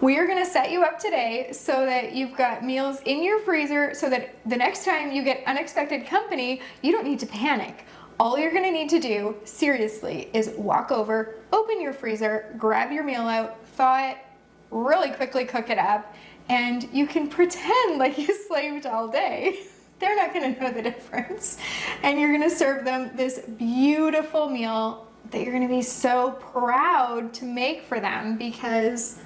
We are gonna set you up today so that you've got meals in your freezer so that the next time you get unexpected company, you don't need to panic. All you're gonna need to do, seriously, is walk over, open your freezer, grab your meal out, thaw it, really quickly cook it up, and you can pretend like you slaved all day. They're not gonna know the difference. And you're gonna serve them this beautiful meal that you're gonna be so proud to make for them because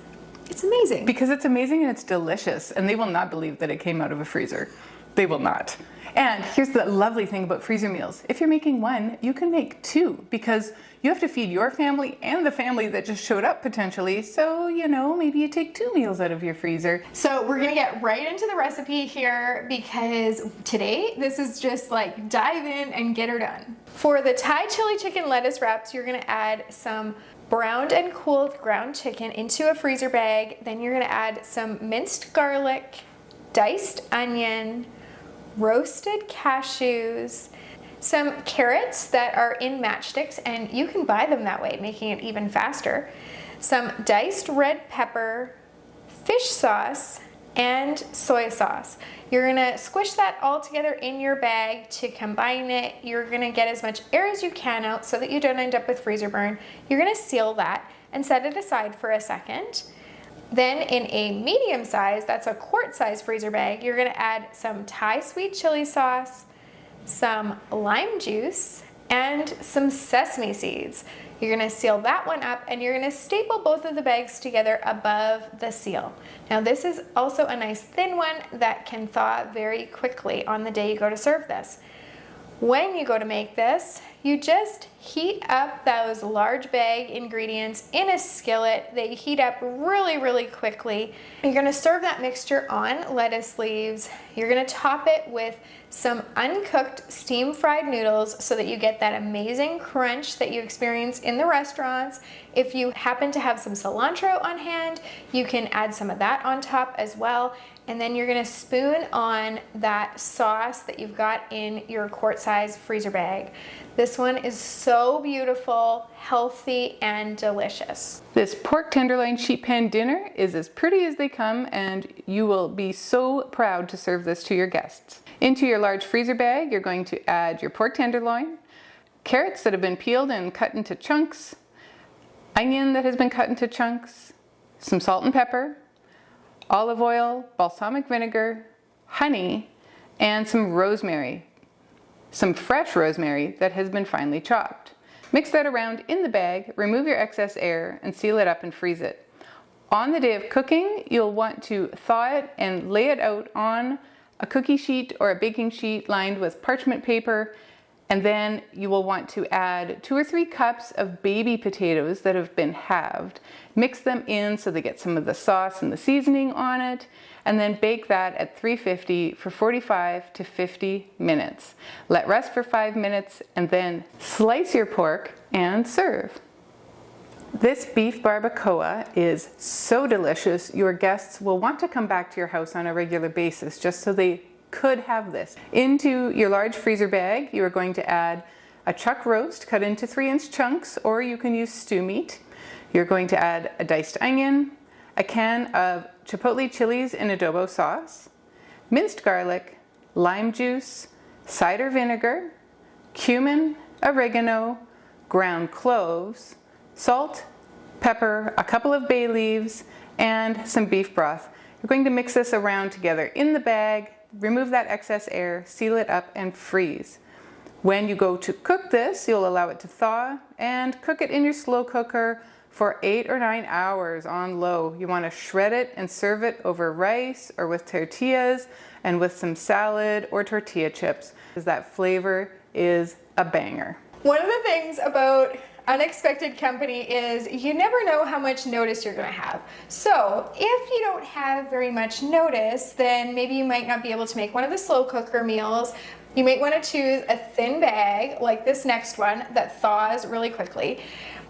it's amazing. Because it's amazing and it's delicious, and they will not believe that it came out of a freezer. They will not. And here's the lovely thing about freezer meals. If you're making one, you can make two because you have to feed your family and the family that just showed up potentially. So, you know, maybe you take 2 meals out of your freezer. So we're gonna get right into the recipe here because today this is just like dive in and get her done. For the Thai chili chicken lettuce wraps, you're gonna add some browned and cooled ground chicken into a freezer bag. Then you're gonna add some minced garlic, diced onion, roasted cashews, some carrots that are in matchsticks, and you can buy them that way, making it even faster, some diced red pepper, fish sauce, and soy sauce. You're gonna squish that all together in your bag to combine it. You're gonna get as much air as you can out so that you don't end up with freezer burn. You're gonna seal that and set it aside for a second. Then in a medium size, that's a quart size freezer bag, you're gonna add some Thai sweet chili sauce, some lime juice, and some sesame seeds. You're gonna seal that one up and you're gonna staple both of the bags together above the seal. Now this is also a nice thin one that can thaw very quickly on the day you go to serve this. When you go to make this, you just heat up those large bag ingredients in a skillet. They heat up really, really quickly. You're gonna serve that mixture on lettuce leaves. You're gonna top it with some uncooked steam fried noodles so that you get that amazing crunch that you experience in the restaurants. If you happen to have some cilantro on hand, you can add some of that on top as well. And then you're gonna spoon on that sauce that you've got in your quart size freezer bag. This one is so beautiful, healthy, and delicious. This pork tenderloin sheet pan dinner is as pretty as they come, and you will be so proud to serve this to your guests. Into your large freezer bag, you're going to add your pork tenderloin, carrots that have been peeled and cut into chunks, onion that has been cut into chunks, some salt and pepper, olive oil, balsamic vinegar, honey, and some rosemary. Some fresh rosemary that has been finely chopped. Mix that around in the bag, remove your excess air, and seal it up and freeze it. On the day of cooking, you'll want to thaw it and lay it out on a cookie sheet or a baking sheet lined with parchment paper, and then you will want to add 2 or 3 cups of baby potatoes that have been halved. Mix them in so they get some of the sauce and the seasoning on it, and then bake that at 350 for 45 to 50 minutes. Let rest for 5 minutes and then slice your pork and serve. This beef barbacoa is so delicious, your guests will want to come back to your house on a regular basis just so they could have this. Into your large freezer bag, you are going to add a chuck roast cut into 3-inch chunks, or you can use stew meat. You're going to add a diced onion, a can of chipotle chilies in adobo sauce, minced garlic, lime juice, cider vinegar, cumin, oregano, ground cloves, salt, pepper, a couple of bay leaves, and some beef broth. You're going to mix this around together in the bag, remove that excess air, seal it up, and freeze. When you go to cook this, you'll allow it to thaw and cook it in your slow cooker for 8 or 9 hours on low. You want to shred it and serve it over rice or with tortillas and with some salad or tortilla chips, because that flavor is a banger. One of the things about unexpected company is you never know how much notice you're gonna have. So if you don't have very much notice, then maybe you might not be able to make one of the slow cooker meals. You might want to choose a thin bag like this next one that thaws really quickly.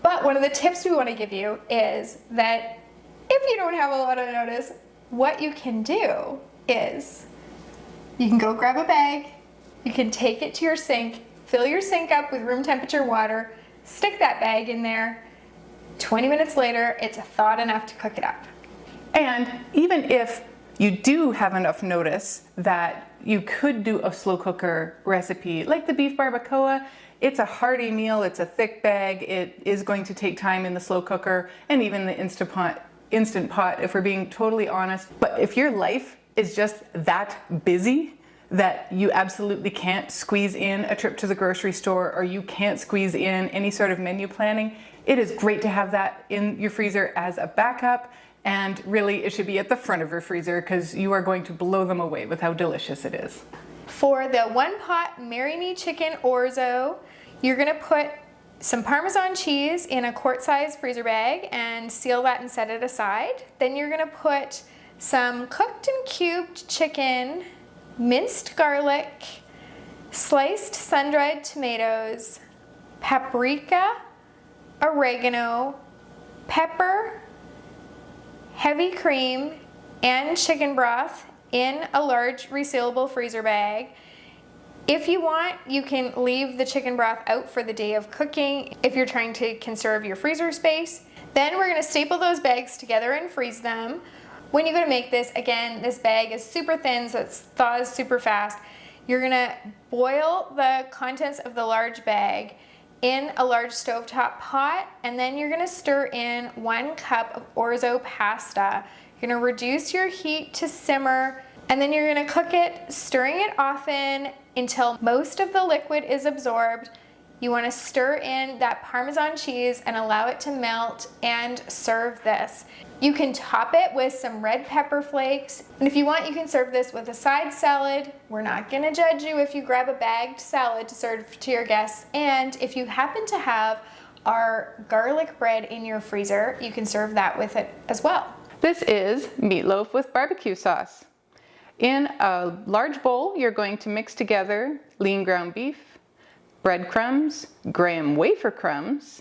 But one of the tips we want to give you is that if you don't have a lot of notice, what you can do is you can go grab a bag, you can take it to your sink, fill your sink up with room temperature water, stick that bag in there. 20 minutes later, it's thawed enough to cook it up. And even if you do have enough notice that you could do a slow cooker recipe like the beef barbacoa, it's a hearty meal, it's a thick bag, it is going to take time in the slow cooker and even the instant pot, if we're being totally honest. But if your life is just that busy that you absolutely can't squeeze in a trip to the grocery store, or you can't squeeze in any sort of menu planning, it is great to have that in your freezer as a backup. And really, it should be at the front of your freezer because you are going to blow them away with how delicious it is. For the one pot Marry Me chicken orzo, you're gonna put some Parmesan cheese in a quart-sized freezer bag and seal that and set it aside. Then you're gonna put some cooked and cubed chicken, minced garlic, sliced sun-dried tomatoes, paprika, oregano, pepper, heavy cream, and chicken broth in a large resealable freezer bag. If you want, you can leave the chicken broth out for the day of cooking if you're trying to conserve your freezer space. Then we're gonna staple those bags together and freeze them. When you go to make this, again, this bag is super thin, so it thaws super fast. You're gonna boil the contents of the large bag in a large stovetop pot, and then you're gonna stir in 1 cup of orzo pasta. You're gonna reduce your heat to simmer, and then you're gonna cook it, stirring it often until most of the liquid is absorbed. You wanna stir in that Parmesan cheese and allow it to melt and serve this. You can top it with some red pepper flakes, and if you want, you can serve this with a side salad. We're not gonna judge you if you grab a bagged salad to serve to your guests, and if you happen to have our garlic bread in your freezer, you can serve that with it as well. This is meatloaf with barbecue sauce. In a large bowl, you're going to mix together lean ground beef, breadcrumbs, graham wafer crumbs,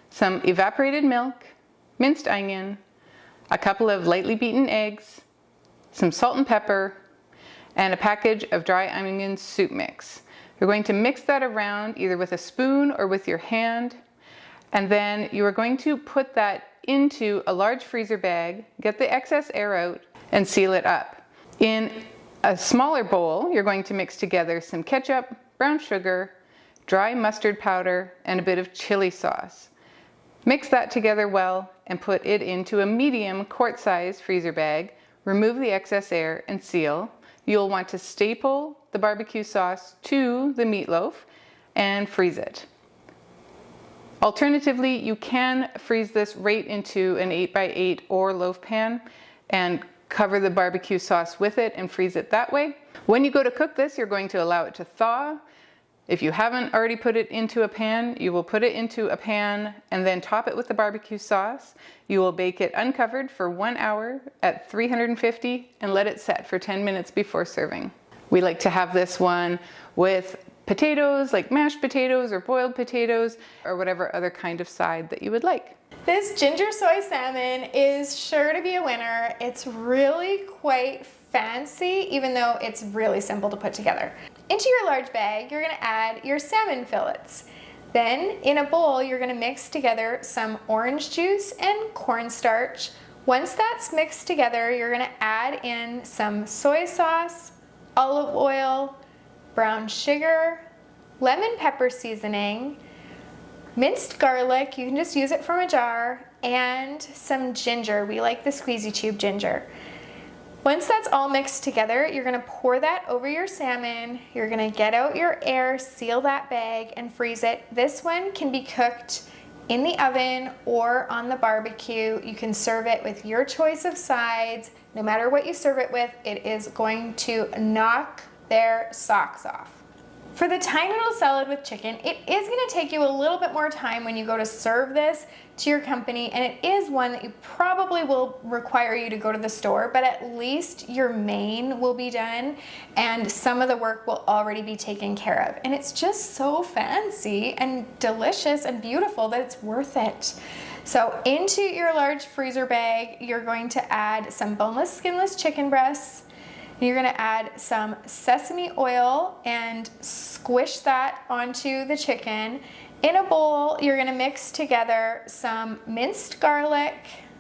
some evaporated milk, minced onion, a couple of lightly beaten eggs, some salt and pepper, and a package of dry onion soup mix. You're going to mix that around either with a spoon or with your hand, and then you are going to put that into a large freezer bag, get the excess air out, and seal it up. In a smaller bowl, you're going to mix together some ketchup, brown sugar, dry mustard powder, and a bit of chili sauce. Mix that together well and put it into a medium quart-sized freezer bag. Remove the excess air and seal. You'll want to staple the barbecue sauce to the meatloaf and freeze it. Alternatively, you can freeze this right into an 8x8 or loaf pan and cover the barbecue sauce with it and freeze it that way. When you go to cook this, you're going to allow it to thaw. If you haven't already put it into a pan, you will put it into a pan and then top it with the barbecue sauce. You will bake it uncovered for 1 hour at 350 and let it set for 10 minutes before serving. We like to have this one with potatoes, like mashed potatoes or boiled potatoes, or whatever other kind of side that you would like. This ginger soy salmon is sure to be a winner. It's really quite fancy, even though it's really simple to put together. Into your large bag, you're gonna add your salmon fillets. Then in a bowl, you're gonna mix together some orange juice and cornstarch. Once that's mixed together, you're gonna add in some soy sauce, olive oil, brown sugar, lemon pepper seasoning, minced garlic, you can just use it from a jar, and some ginger. We like the squeezy tube ginger. Once that's all mixed together, you're gonna pour that over your salmon. You're gonna get out your air, seal that bag, and freeze it. This one can be cooked in the oven or on the barbecue. You can serve it with your choice of sides. No matter what you serve it with, it is going to knock their socks off. For the Thai noodle salad with chicken, it is gonna take you a little bit more time when you go to serve this to your company, and it is one that you probably will require you to go to the store, but at least your main will be done and some of the work will already be taken care of. And it's just so fancy and delicious and beautiful that it's worth it. So into your large freezer bag, you're going to add some boneless, skinless chicken breasts. You're gonna add some sesame oil and squish that onto the chicken. In a bowl, you're gonna mix together some minced garlic,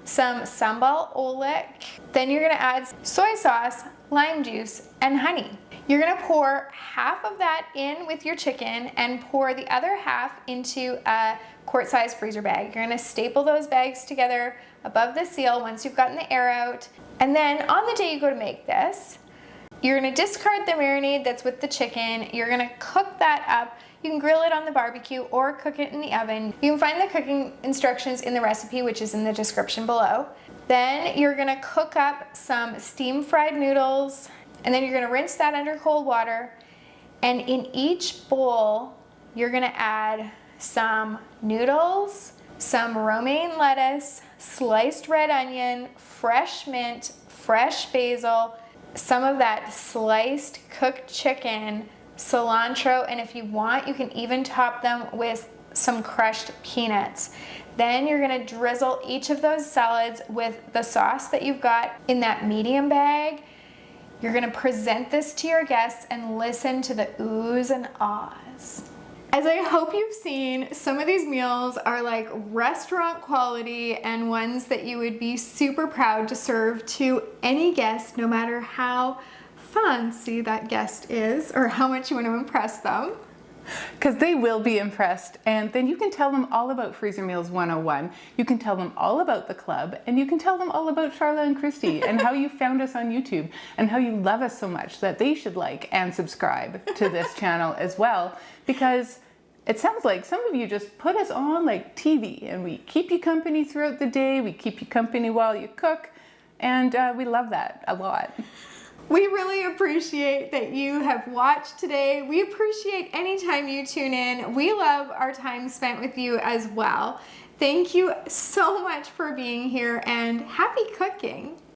some sambal oelek. Then you're gonna add soy sauce, lime juice, and honey. You're gonna pour half of that in with your chicken and pour the other half into a quart-sized freezer bag. You're gonna staple those bags together above the seal once you've gotten the air out. And then on the day you go to make this, you're gonna discard the marinade that's with the chicken. You're gonna cook that up. You can grill it on the barbecue or cook it in the oven. You can find the cooking instructions in the recipe, which is in the description below. Then you're gonna cook up some steam fried noodles, and then you're gonna rinse that under cold water. And in each bowl, you're gonna add some noodles, some romaine lettuce, sliced red onion, fresh mint, fresh basil, some of that sliced cooked chicken, cilantro, and if you want, you can even top them with some crushed peanuts. Then you're gonna drizzle each of those salads with the sauce that you've got in that medium bag. You're gonna present this to your guests and listen to the oohs and ahs. As I hope you've seen, some of these meals are like restaurant quality and ones that you would be super proud to serve to any guest, no matter how fancy that guest is or how much you want to impress them. Because they will be impressed, and then you can tell them all about Freezer Meals 101. You can tell them all about the club, and you can tell them all about Charla and Christy and how you found us on YouTube and how you love us so much that they should like and subscribe to this channel as well, because it sounds like some of you just put us on like TV, and we keep you company throughout the day, we keep you company while you cook, and we love that a lot. We really appreciate that you have watched today. We appreciate any time you tune in. We love our time spent with you as well. Thank you so much for being here, and happy cooking.